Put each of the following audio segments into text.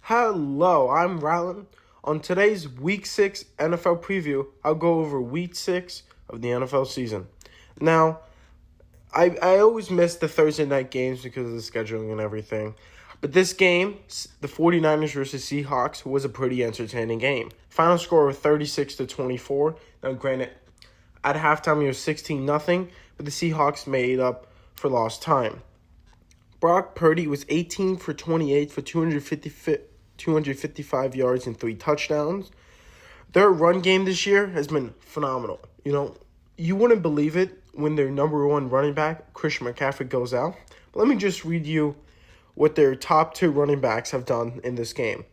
Hello, I'm Rylan. On today's Week 6 NFL preview, I'll go over Week 6 of the NFL season. Now, I always miss the Thursday night games because of the scheduling and everything. But this game, the 49ers versus Seahawks, was a pretty entertaining game. Final score was 36-24. Now, granted, at halftime it was 16-0, but the Seahawks made up for lost time. Brock Purdy was 18 for 28 for 255 yards and 3 touchdowns. Their run game this year has been phenomenal. You wouldn't believe it when their number one running back, Christian McCaffrey, goes out. But let me just read you what their top 2 running backs have done in this game.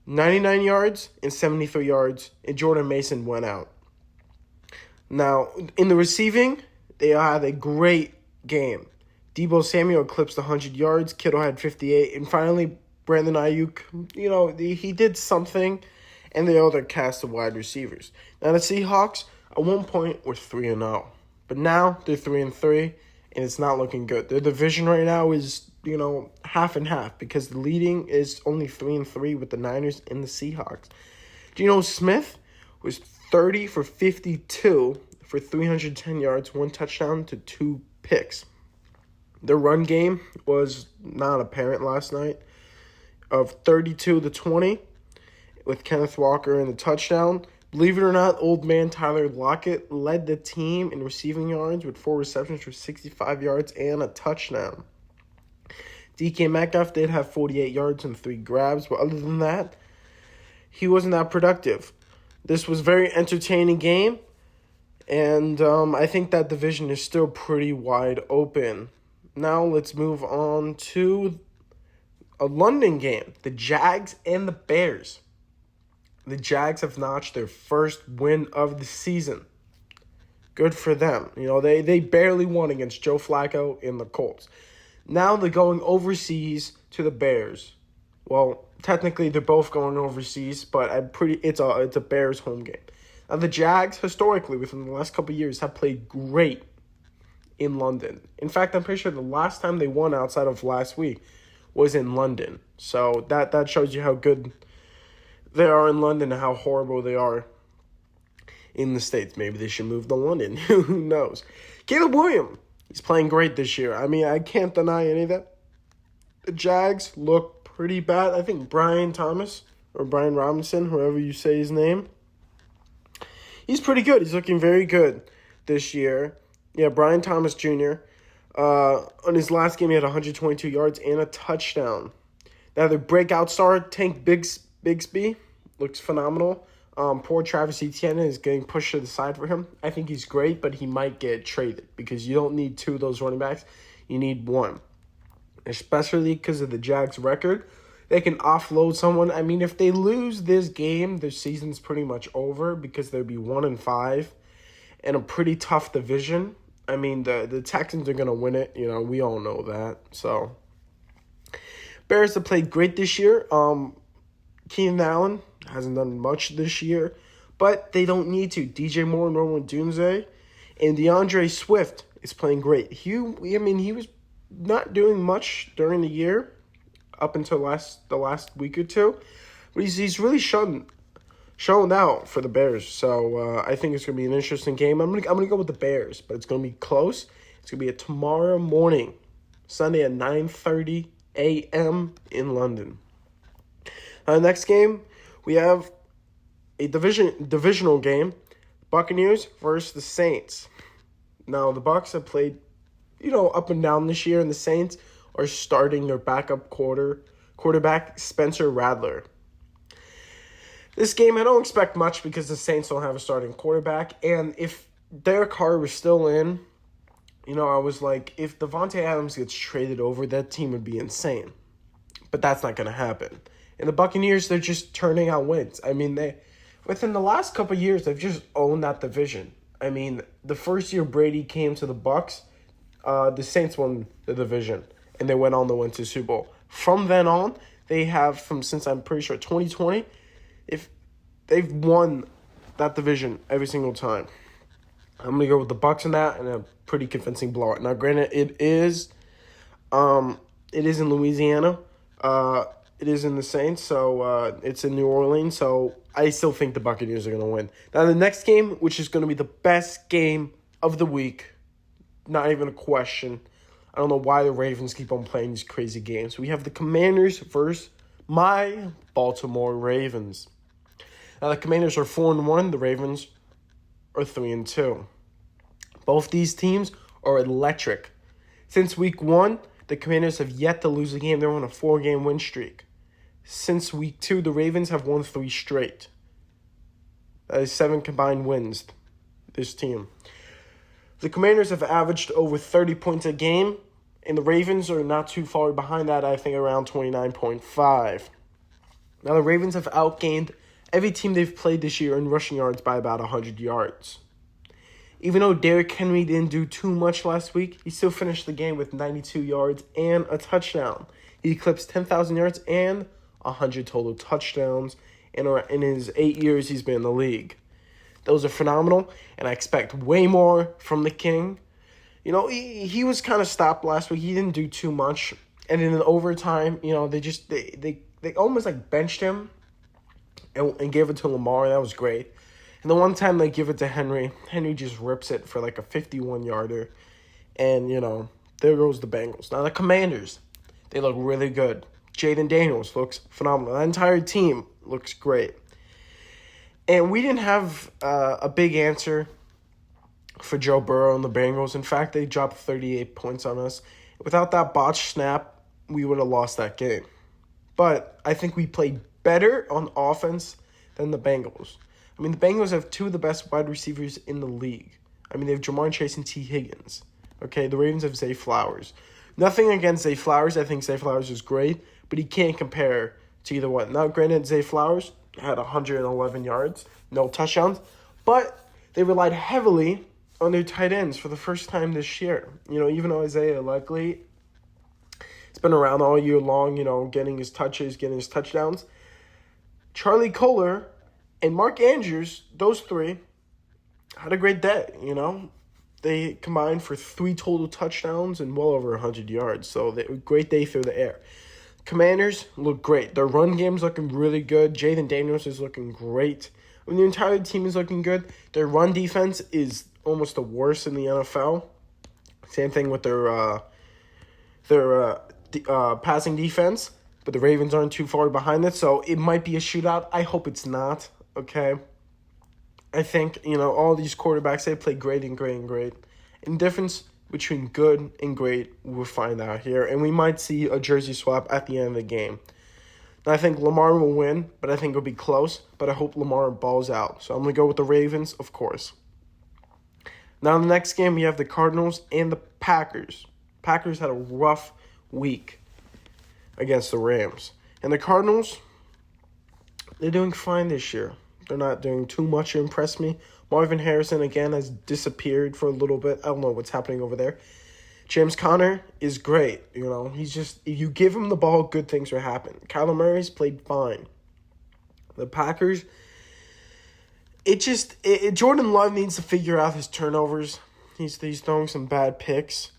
99 yards and 73 yards, and Jordan Mason went out. Now, in the receiving, they had a great game. Deebo Samuel eclipsed 100 yards. Kittle had 58. And finally, Brandon Ayuk, he did something, and the other cast of wide receivers. Now, the Seahawks, at one point, were 3-0. But now, they're 3-3, and it's not looking good. Their division right now is, half and half, because the leading is only 3-3 with the Niners and the Seahawks. Geno Smith was 30 for 52 for 310 yards, 1 touchdown to 2 picks. The run game was not apparent last night, of 32-20 with Kenneth Walker in the touchdown. Believe it or not, old man Tyler Lockett led the team in receiving yards with 4 receptions for 65 yards and a touchdown. DK Metcalf did have 48 yards and 3 grabs, but other than that, he wasn't that productive. This was a very entertaining game, and I think that division is still pretty wide open. Now let's move on to a London game, the Jags and the Bears. The Jags have notched their first win of the season. Good for them. They barely won against Joe Flacco and the Colts. Now they're going overseas to the Bears. Well, technically they're both going overseas, but it's a Bears home game. Now the Jags, historically, within the last couple of years, have played great in London. In fact, I'm pretty sure the last time they won outside of last week was in London. So that shows you how good they are in London and how horrible they are in the States. Maybe they should move to London. Who knows? Caleb Williams, he's playing great this year. I can't deny any of that. The Jags look pretty bad. I think Brian Thomas or Brian Robinson, whoever you say his name, he's pretty good. He's looking very good this year. Yeah, Brian Thomas Jr., on his last game, he had 122 yards and a touchdown. Now, the breakout star, Tank Bigsby, looks phenomenal. Poor Travis Etienne is getting pushed to the side for him. I think he's great, but he might get traded because you don't need 2 of those running backs. You need 1, especially because of the Jags' record. They can offload someone. If they lose this game, their season's pretty much over because they'll be 1-5 in a pretty tough division. The Texans are going to win it. We all know that. So, Bears have played great this year. Keenan Allen hasn't done much this year, but they don't need to. DJ Moore, Norman Dunze, and DeAndre Swift is playing great. He was not doing much during the year up until the last week or two, but he's really shown out for the Bears. So I think it's going to be an interesting game. I'm gonna go with the Bears, but it's going to be close. It's going to be a tomorrow morning, Sunday at 9:30 a.m. in London. Next game, we have a divisional game, Buccaneers versus the Saints. Now, the Bucs have played, up and down this year, and the Saints are starting their backup quarterback, Spencer Rattler. This game, I don't expect much because the Saints don't have a starting quarterback. And if Derek Carr was still in, I was like, if Devontae Adams gets traded over, that team would be insane. But that's not going to happen. And the Buccaneers, they're just turning out wins. Within the last couple of years, they've just owned that division. The first year Brady came to the Bucs, the Saints won the division. And they went on to win the Super Bowl. From then on, they have, since I'm pretty sure 2020, if they've won that division every single time. I'm gonna go with the Bucs in that, and a pretty convincing blowout. Now, granted, it is in Louisiana. It is in the Saints, so it's in New Orleans, so I still think the Buccaneers are going to win. Now, the next game, which is going to be the best game of the week, not even a question. I don't know why the Ravens keep on playing these crazy games. We have the Commanders versus my Baltimore Ravens. Now, the Commanders are 4-1. The Ravens are 3-2. Both these teams are electric. Since week 1, the Commanders have yet to lose a game. They're on a 4-game win streak. Since week 2, the Ravens have won 3 straight. That is 7 combined wins, this team. The Commanders have averaged over 30 points a game, and the Ravens are not too far behind that, I think around 29.5. Now, the Ravens have outgained every team they've played this year in rushing yards by about 100 yards. Even though Derrick Henry didn't do too much last week, he still finished the game with 92 yards and a touchdown. He eclipsed 10,000 yards and 100 total touchdowns in his 8 years he's been in the league. Those are phenomenal, and I expect way more from the King. You know, he was kind of stopped last week. He didn't do too much. And in overtime, you know, they almost like benched him and gave it to Lamar. That was great. And the one time they give it to Henry just rips it for like a 51-yarder. And, you know, there goes the Bengals. Now the Commanders, they look really good. Jaden Daniels looks phenomenal. That entire team looks great. And we didn't have a big answer for Joe Burrow and the Bengals. In fact, they dropped 38 points on us. Without that botched snap, we would have lost that game. But I think we played better on offense than the Bengals. I mean, the Bengals have 2 of the best wide receivers in the league. I mean, they have Jamar Chase and T. Higgins. Okay, the Ravens have Zay Flowers. Nothing against Zay Flowers. I think Zay Flowers is great, but he can't compare to either one. Now, granted, Zay Flowers had 111 yards, no touchdowns, but they relied heavily on their tight ends for the first time this year. You know, even though Isaiah Likely has been around all year long, you know, getting his touches, getting his touchdowns, Charlie Kolar and Mark Andrews, those 3, had a great day, you know. They combined for 3 total touchdowns and well over 100 yards. So they great day through the air. Commanders look great. Their run game's looking really good. Jaden Daniels is looking great. I mean, the entire team is looking good. Their run defense is almost the worst in the NFL. Same thing with their passing defense. But the Ravens aren't too far behind it, so it might be a shootout. I hope it's not, okay? I think, you know, all these quarterbacks, they play great and great and great. And the difference between good and great, we'll find out here. And we might see a jersey swap at the end of the game. Now, I think Lamar will win, but I think it'll be close. But I hope Lamar balls out. So I'm going to go with the Ravens, of course. Now, in the next game, we have the Cardinals and the Packers. Packers had a rough week against the Rams. And the Cardinals, they're doing fine this year. They're not doing too much to impress me. Marvin Harrison, again, has disappeared for a little bit. I don't know what's happening over there. James Conner is great. You know, he's just, if you give him the ball, good things will happen. Kyler Murray's played fine. The Packers, Jordan Love needs to figure out his turnovers. He's throwing some bad picks.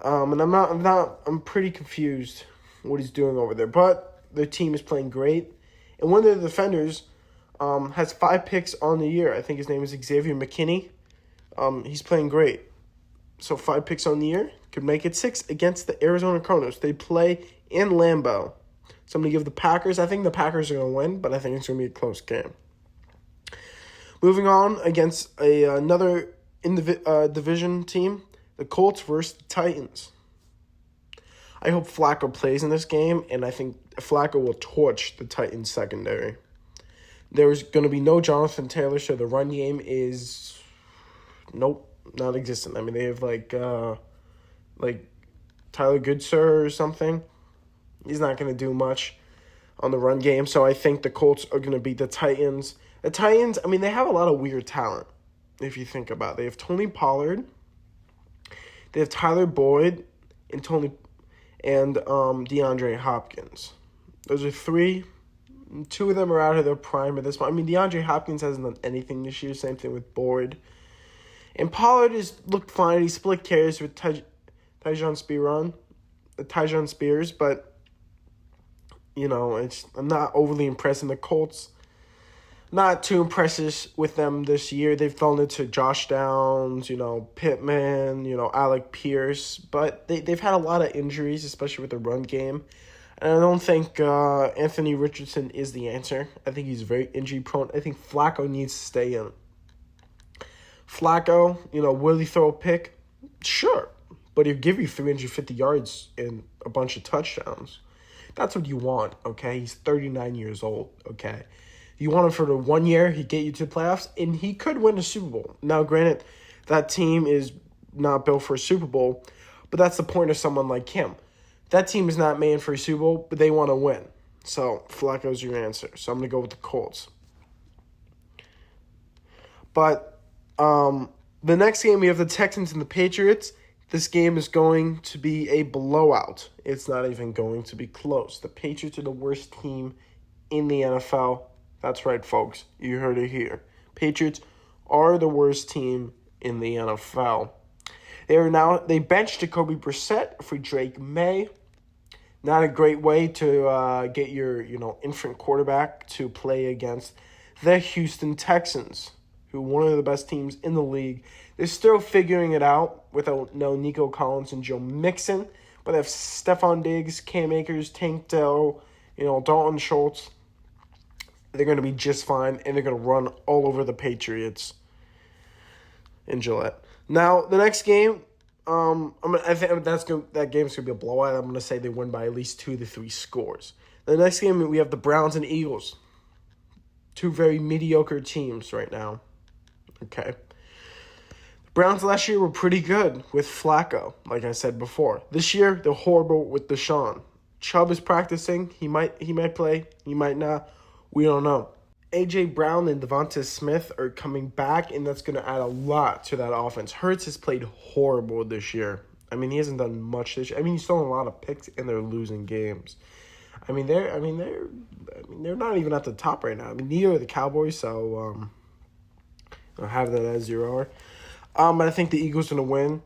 And I'm pretty confused what he's doing over there. But their team is playing great. And one of the defenders has 5 picks on the year. I think his name is Xavier McKinney. He's playing great. So 5 picks on the year. Could make it 6 against the Arizona Cardinals. They play in Lambeau. So I'm going to give the Packers. I think the Packers are going to win, but I think it's going to be a close game. Moving on against another division team, the Colts versus the Titans. I hope Flacco plays in this game, and I think Flacco will torch the Titans secondary. There's going to be no Jonathan Taylor, so the run game is, nope, not existent. I mean, they have like Tyler Goodsir or something. He's not going to do much on the run game, so I think the Colts are going to beat the Titans. The Titans, I mean, they have a lot of weird talent, if you think about it. They have Tony Pollard, they have Tyler Boyd, and DeAndre Hopkins. Those are 3. 2 of them are out of their prime at this point. I mean, DeAndre Hopkins hasn't done anything this year. Same thing with Boyd. And Pollard has looked fine. He split carries with Tyjae Spears, but I'm not overly impressed in the Colts. Not too impressive with them this year. They've thrown it to Josh Downs, Pittman, Alec Pierce, but they've had a lot of injuries, especially with the run game. And I don't think Anthony Richardson is the answer. I think he's very injury prone. I think Flacco needs to stay in. Flacco, will he throw a pick? Sure. But he'll give you 350 yards and a bunch of touchdowns. That's what you want, okay? He's 39 years old, okay? You want him for the 1 year, he'd get you to the playoffs, and he could win a Super Bowl. Now, granted, that team is not built for a Super Bowl, but that's the point of someone like him. That team is not made for a Super Bowl, but they want to win. So, Flacco's your answer. So, I'm going to go with the Colts. But the next game, we have the Texans and the Patriots. This game is going to be a blowout. It's not even going to be close. The Patriots are the worst team in the NFL. That's right, folks. You heard it here. Patriots are the worst team in the NFL. They benched Jacoby Brissett for Drake May. Not a great way to get your infant quarterback to play against the Houston Texans, who are one of the best teams in the league. They're still figuring it out without Nico Collins and Joe Mixon, but they have Stephon Diggs, Cam Akers, Tank Dell, Dalton Schultz. They're going to be just fine, and they're going to run all over the Patriots in Gillette. Now, the next game, I think that game's going to be a blowout. I'm going to say they win by at least 2 to 3 scores. The next game, we have the Browns and Eagles. Two very mediocre teams right now. Okay. The Browns last year were pretty good with Flacco, like I said before. This year, they're horrible with Deshaun. Chubb is practicing. He might play. He might not. We don't know. A.J. Brown and Devonta Smith are coming back, and that's going to add a lot to that offense. Hurts has played horrible this year. He hasn't done much this year. He's thrown a lot of picks, and they're losing games. They're not even at the top right now. Neither are the Cowboys, so I'll have that as 0. But I think the Eagles are going to win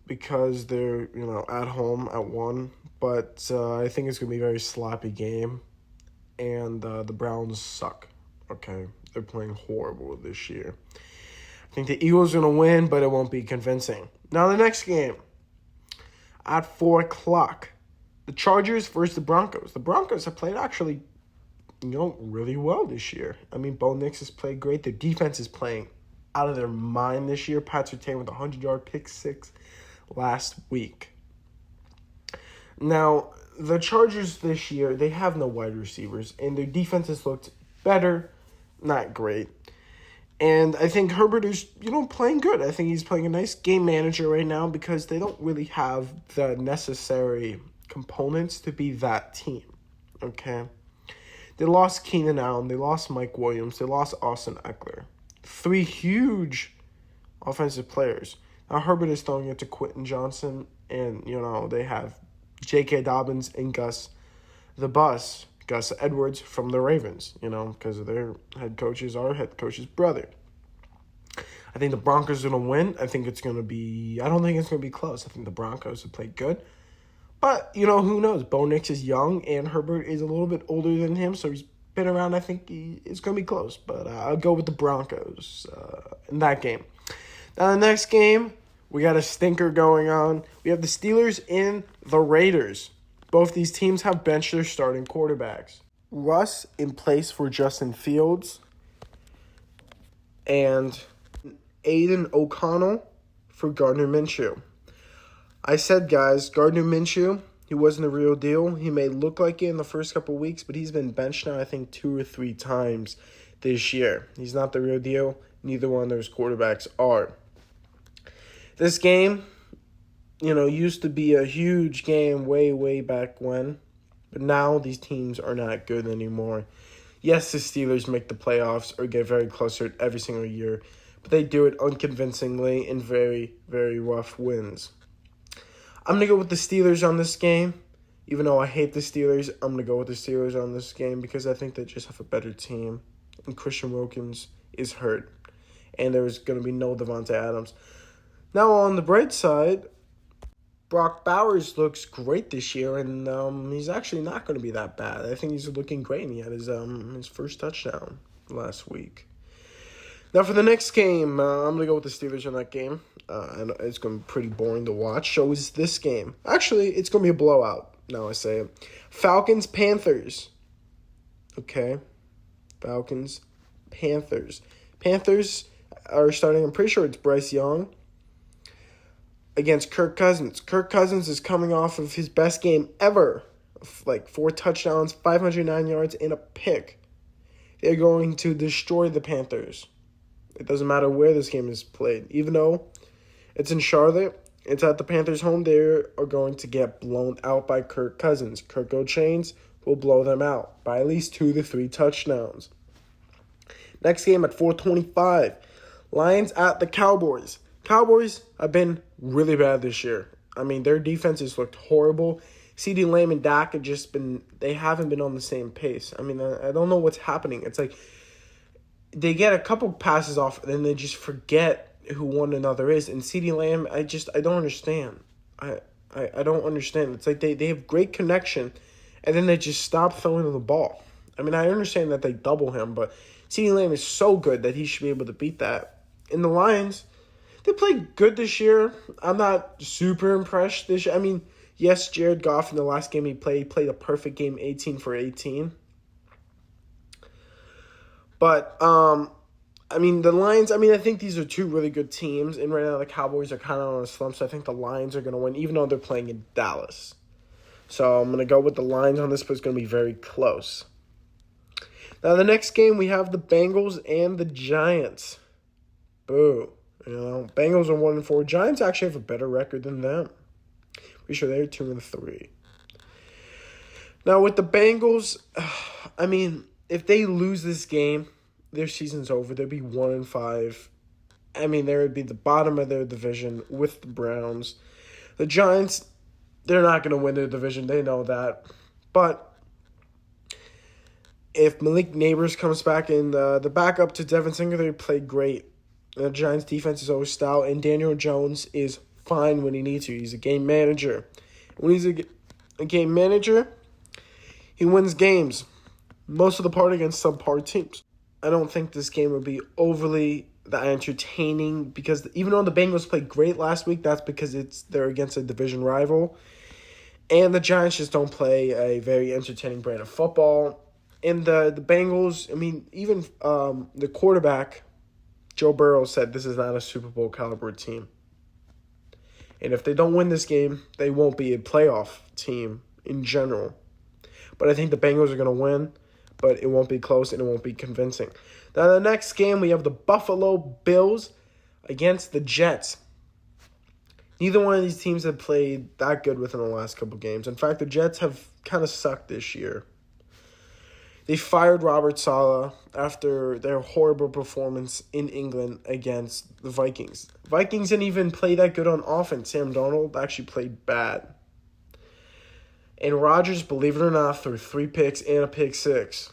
because they're at home at 1. But I think it's going to be a very sloppy game. And the Browns suck, okay? They're playing horrible this year. I think the Eagles are going to win, but it won't be convincing. Now, the next game, at 4 o'clock, the Chargers versus the Broncos. The Broncos have played actually, really well this year. Bo Nix has played great. Their defense is playing out of their mind this year. Pat Surtain with a 100-yard pick six last week. Now, the Chargers this year, they have no wide receivers, and their defense has looked better, not great. And I think Herbert is, playing good. I think he's playing a nice game manager right now because they don't really have the necessary components to be that team, okay? They lost Keenan Allen. They lost Mike Williams. They lost Austin Eckler. 3 huge offensive players. Now, Herbert is throwing it to Quentin Johnson, and, they have J.K. Dobbins and Gus Edwards from the Ravens, because their head coach is our head coach's brother. I think the Broncos are going to win. I don't think it's going to be close. I think the Broncos have played good. But, who knows? Bo Nix is young, and Herbert is a little bit older than him, so he's been around. I think it's going to be close. But I'll go with the Broncos in that game. Now, the next game, we got a stinker going on. We have the Steelers and the Raiders. Both these teams have benched their starting quarterbacks. Russ in place for Justin Fields. And Aiden O'Connell for Gardner Minshew. I said, guys, Gardner Minshew, he wasn't a real deal. He may look like it in the first couple weeks, but he's been benched now, I think, 2 or 3 times this year. He's not the real deal. Neither one of those quarterbacks are. This game, used to be a huge game way, way back when. But now these teams are not good anymore. Yes, the Steelers make the playoffs or get very close to it every single year. But they do it unconvincingly in very, very rough wins. I'm going to go with the Steelers on this game. Even though I hate the Steelers, I'm going to go with the Steelers on this game because I think they just have a better team. And Christian Wilkins is hurt. And there's going to be no Devontae Adams. Now, on the bright side, Brock Bowers looks great this year, and he's actually not going to be that bad. I think he's looking great, and he had his first touchdown last week. Now for the next game, I'm going to go with the Steelers in that game. And it's going to be pretty boring to watch. So is this game. Actually, it's going to be a blowout, now I say it. Falcons-Panthers. Okay. Falcons-Panthers. Panthers are starting, I'm pretty sure it's Bryce Young against Kirk Cousins. Kirk Cousins is coming off of his best game ever. Like 4 touchdowns, 509 yards, and a pick. They're going to destroy the Panthers. It doesn't matter where this game is played. Even though it's in Charlotte, it's at the Panthers' home, they are going to get blown out by Kirk Cousins. Kirk Chainz will blow them out by at least 2 to 3 touchdowns. Next game at 4:25, Lions at the Cowboys. Cowboys have been really bad this year. I mean, their defenses looked horrible. CeeDee Lamb and Dak they haven't been on the same pace. I mean, I don't know what's happening. It's like they get a couple passes off, and then they just forget who one another is. And CeeDee Lamb, I don't understand. I don't understand. It's like they have great connection, and then they just stop throwing the ball. I mean, I understand that they double him, but CeeDee Lamb is so good that he should be able to beat that. In the Lions, they played good this year. I'm not super impressed this year. I mean, yes, Jared Goff in the last game he played a perfect game, 18 for 18. But, I mean, the Lions, I think these are 2 really good teams. And right now the Cowboys are kind of on a slump, so I think the Lions are going to win, even though they're playing in Dallas. So I'm going to go with the Lions on this, but it's going to be very close. Now, the next game, we have the Bengals and the Giants. Boo. Bengals are 1-4. Giants actually have a better record than them. Pretty sure they're 2-3. Now, with the Bengals, if they lose this game, their season's over. They'd be 1-5. They would be the bottom of their division with the Browns. The Giants, they're not going to win their division. They know that. But if Malik Neighbors comes back and the backup to Devin Singletary played great, the Giants' defense is always stout, and Daniel Jones is fine when he needs to. He's a game manager. When he's a game manager, he wins games. Most of the part against subpar teams. I don't think this game would be overly that entertaining because even though the Bengals played great last week, that's because they're against a division rival. And the Giants just don't play a very entertaining brand of football. And the Bengals, even the quarterback, Joe Burrow, said this is not a Super Bowl caliber team. And if they don't win this game, they won't be a playoff team in general. But I think the Bengals are going to win, but it won't be close and it won't be convincing. Now, the next game, we have the Buffalo Bills against the Jets. Neither one of these teams have played that good within the last couple games. In fact, the Jets have kind of sucked this year. They fired Robert Saleh after their horrible performance in England against the Vikings. Vikings didn't even play that good on offense. Sam Darnold actually played bad. And Rodgers, believe it or not, threw 3 picks and a pick 6.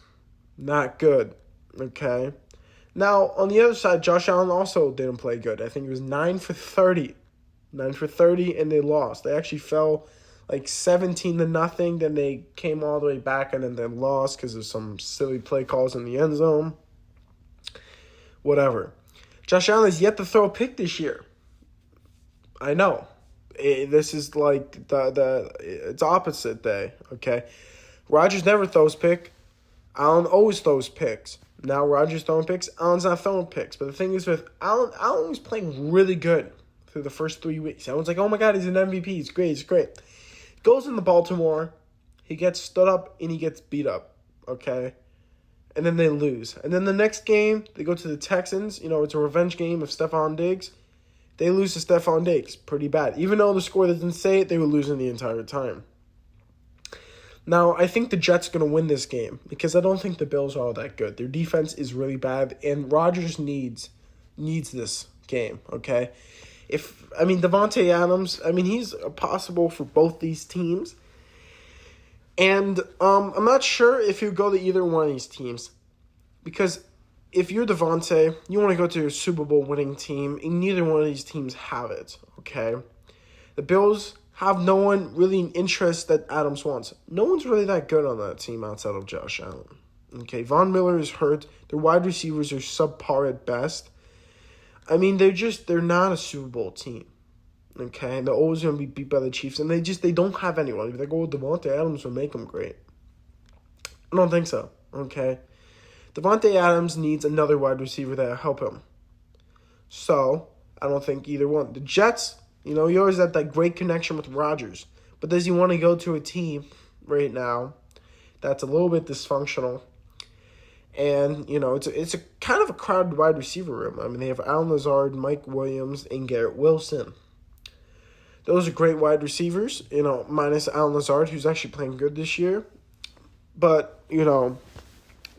Not good, okay? Now, on the other side, Josh Allen also didn't play good. I think it was 9 for 30. 9 for 30, and they lost. They actually fell like 17-0. Then they came all the way back, and then they lost because of some silly play calls in the end zone. Whatever. Josh Allen has yet to throw a pick this year. I know. This is like it's opposite day, okay? Rodgers never throws pick. Allen always throws picks. Now Rodgers throwing picks. Allen's not throwing picks. But the thing is with Allen was playing really good through the first 3 weeks. Everyone's like, oh my God, he's an MVP. He's great. He's great. Goes into Baltimore. He gets stood up and he gets beat up, okay? And then they lose. And then the next game, they go to the Texans. It's a revenge game of Stephon Diggs. They lose to Stephon Diggs pretty bad. Even though the score doesn't say it, they were losing the entire time. Now, I think the Jets are going to win this game because I don't think the Bills are all that good. Their defense is really bad, and Rodgers needs this game, okay? Devontae Adams, he's possible for both these teams. And I'm not sure if you go to either one of these teams because if you're Devontae, you want to go to a Super Bowl winning team, and neither one of these teams have it, okay? The Bills have no one really in interest that Adams wants. No one's really that good on that team outside of Josh Allen. Okay, Von Miller is hurt. Their wide receivers are subpar at best. I mean, they're not a Super Bowl team. Okay, and they're always going to be beat by the Chiefs, and they don't have anyone. If they go with Davante Adams will make them great. I don't think so. Okay, Davante Adams needs another wide receiver that'll help him. So I don't think either one. The Jets, he always had that great connection with Rodgers, but does he want to go to a team right now that's a little bit dysfunctional? And, it's a kind of a crowded wide receiver room. I mean, they have Allen Lazard, Mike Williams, and Garrett Wilson. Those are great wide receivers, minus Allen Lazard, who's actually playing good this year. But,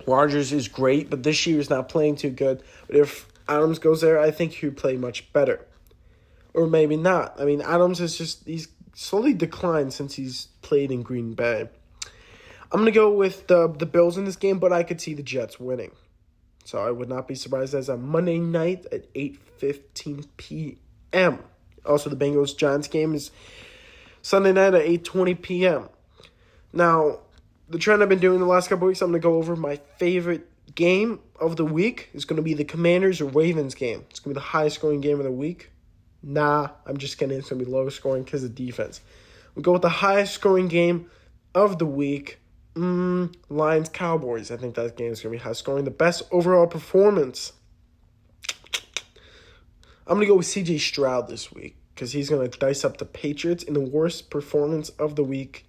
Rodgers is great, but this year is not playing too good. But if Adams goes there, I think he would play much better. Or maybe not. I mean, Adams he's slowly declined since he's played in Green Bay. I'm going to go with the Bills in this game, but I could see the Jets winning. So I would not be surprised. That's on Monday night at 8:15 p.m. Also, the Bengals-Giants game is Sunday night at 8:20 p.m. Now, the trend I've been doing the last couple weeks, I'm going to go over my favorite game of the week. It's going to be the Commanders or Ravens game. It's going to be the highest scoring game of the week. Nah, I'm just kidding. It's going to be low scoring because of defense. We'll go with the highest scoring game of the week. Lions-Cowboys. I think that game is going to be high scoring. The best overall performance. I'm going to go with C.J. Stroud this week because he's going to dice up the Patriots in the worst performance of the week.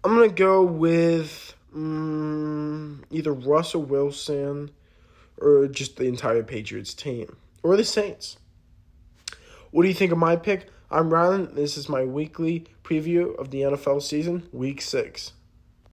I'm going to go with either Russell Wilson or just the entire Patriots team or the Saints. What do you think of my pick? I'm Rylan. This is my weekly preview of the NFL season, Week 6.